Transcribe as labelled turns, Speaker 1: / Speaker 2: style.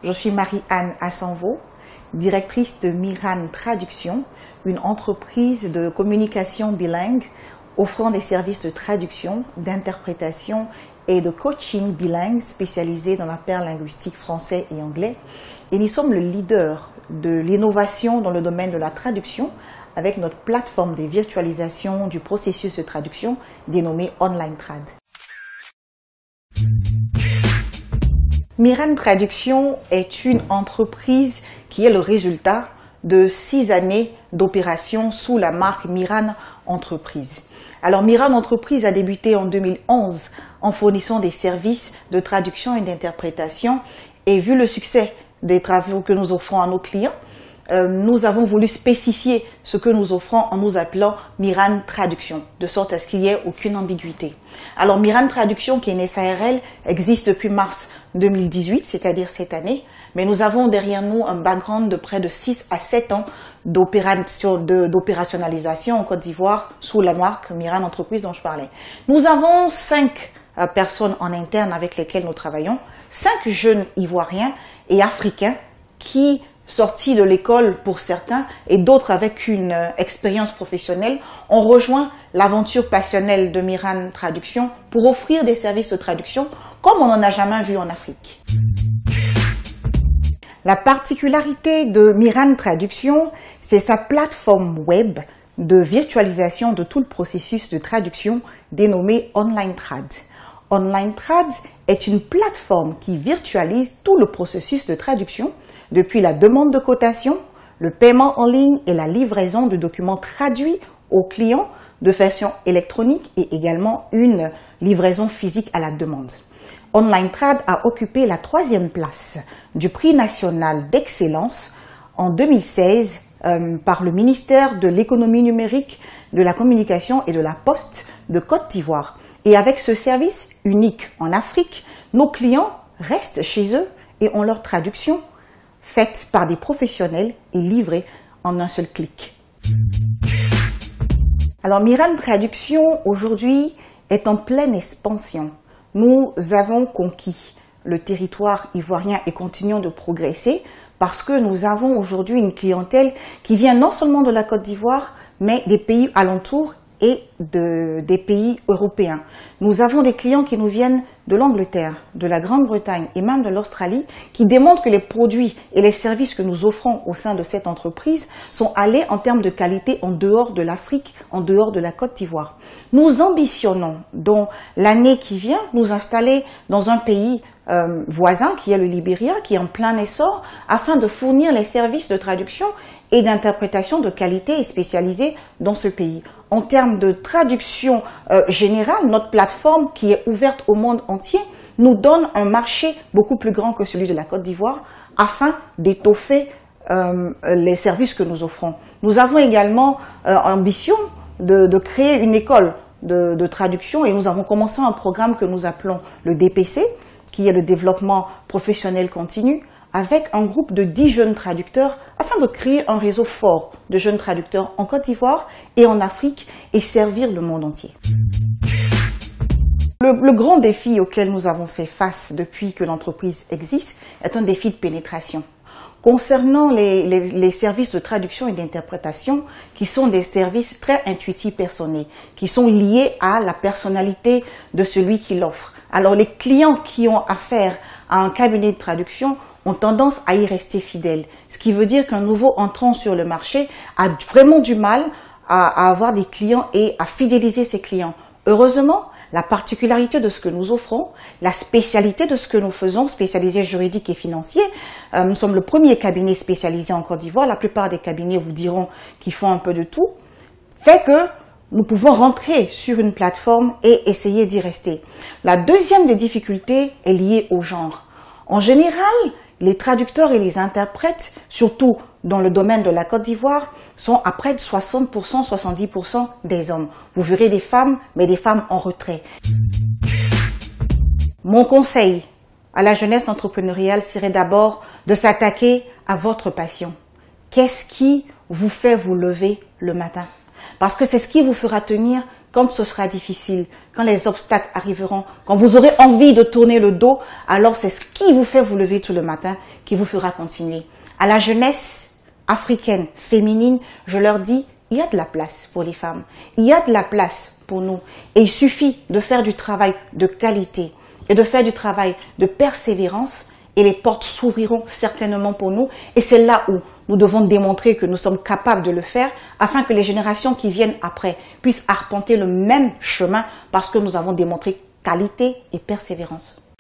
Speaker 1: je suis Marie-Anne Assanvo, directrice de Miran Traduction, une entreprise de communication bilingue offrant des services de traduction, d'interprétation et de coaching bilingue spécialisé dans la paire linguistique français et anglais. Et nous sommes le leader de l'innovation dans le domaine de la traduction avec notre plateforme de virtualisation du processus de traduction dénommée OnlineTrad. Miran Traduction est une entreprise qui est le résultat de 6 années d'opération sous la marque Miran Entreprise. Alors Miran Entreprise a débuté en 2011 en fournissant des services de traduction et d'interprétation et vu le succès des travaux que nous offrons à nos clients, nous avons voulu spécifier ce que nous offrons en nous appelant Miran Traduction, de sorte à ce qu'il n'y ait aucune ambiguïté. Alors Miran Traduction, qui est une SARL, existe depuis mars 2018, c'est-à-dire cette année, mais nous avons derrière nous un background de près de 6 à 7 ans d'opérationnalisation en Côte d'Ivoire sous la marque Miran Entreprise dont je parlais. Nous avons 5 personnes en interne avec lesquelles nous travaillons, 5 jeunes Ivoiriens et Africains qui, sortis de l'école pour certains et d'autres avec une expérience professionnelle, ont rejoint l'aventure passionnelle de Miran Traduction pour offrir des services de traduction comme on n'en a jamais vu en Afrique. La particularité de Miran Traduction, c'est sa plateforme web de virtualisation de tout le processus de traduction dénommée OnlineTrad. OnlineTrad est une plateforme qui virtualise tout le processus de traduction depuis la demande de cotation, le paiement en ligne et la livraison de documents traduits aux clients de façon électronique et également une livraison physique à la demande. OnlineTrad a occupé la 3e place du prix national d'excellence en 2016 par le ministère de l'économie numérique, de la communication et de la poste de Côte d'Ivoire. Et avec ce service unique en Afrique, nos clients restent chez eux et ont leur traduction faite par des professionnels et livrée en un seul clic. Alors Miran Traduction aujourd'hui est en pleine expansion. Nous avons conquis le territoire ivoirien et continuons de progresser parce que nous avons aujourd'hui une clientèle qui vient non seulement de la Côte d'Ivoire, mais des pays alentours et des pays européens. Nous avons des clients qui nous viennent de l'Angleterre, de la Grande-Bretagne et même de l'Australie qui démontrent que les produits et les services que nous offrons au sein de cette entreprise sont allés en termes de qualité en dehors de l'Afrique, en dehors de la Côte d'Ivoire. Nous ambitionnons dans l'année qui vient nous installer dans un pays voisin qui est le Libéria, qui est en plein essor, afin de fournir les services de traduction et d'interprétation de qualité et spécialisée dans ce pays. En termes de traduction générale, notre plateforme qui est ouverte au monde entier nous donne un marché beaucoup plus grand que celui de la Côte d'Ivoire afin d'étoffer les services que nous offrons. Nous avons également ambition de créer une école de traduction et nous avons commencé un programme que nous appelons le DPC, qui est le développement professionnel continu, avec un groupe de 10 jeunes traducteurs afin de créer un réseau fort de jeunes traducteurs en Côte d'Ivoire et en Afrique et servir le monde entier. Le grand défi auquel nous avons fait face depuis que l'entreprise existe est un défi de pénétration. Concernant les services de traduction et d'interprétation, qui sont des services très intuitifs personnels, qui sont liés à la personnalité de celui qui l'offre. Alors les clients qui ont affaire à un cabinet de traduction ont tendance à y rester fidèles. Ce qui veut dire qu'un nouveau entrant sur le marché a vraiment du mal à avoir des clients et à fidéliser ses clients. Heureusement, la particularité de ce que nous offrons, la spécialité de ce que nous faisons, spécialisé juridique et financier, nous sommes le premier cabinet spécialisé en Côte d'Ivoire. La plupart des cabinets vous diront qu'ils font un peu de tout, fait que nous pouvons rentrer sur une plateforme et essayer d'y rester. La deuxième des difficultés est liée au genre. En général, les traducteurs et les interprètes, surtout dans le domaine de la Côte d'Ivoire, sont à près de 60%, 70% des hommes. Vous verrez des femmes, mais des femmes en retrait. Mon conseil à la jeunesse entrepreneuriale serait d'abord de s'attaquer à votre passion. Qu'est-ce qui vous fait vous lever le matin? Parce que c'est ce qui vous fera tenir quand ce sera difficile, quand les obstacles arriveront, quand vous aurez envie de tourner le dos, alors c'est ce qui vous fait vous lever tout le matin, qui vous fera continuer. À la jeunesse africaine, féminine, je leur dis, il y a de la place pour les femmes, il y a de la place pour nous. Et il suffit de faire du travail de qualité et de faire du travail de persévérance et les portes s'ouvriront certainement pour nous. Et c'est là où nous devons démontrer que nous sommes capables de le faire afin que les générations qui viennent après puissent arpenter le même chemin parce que nous avons démontré qualité et persévérance.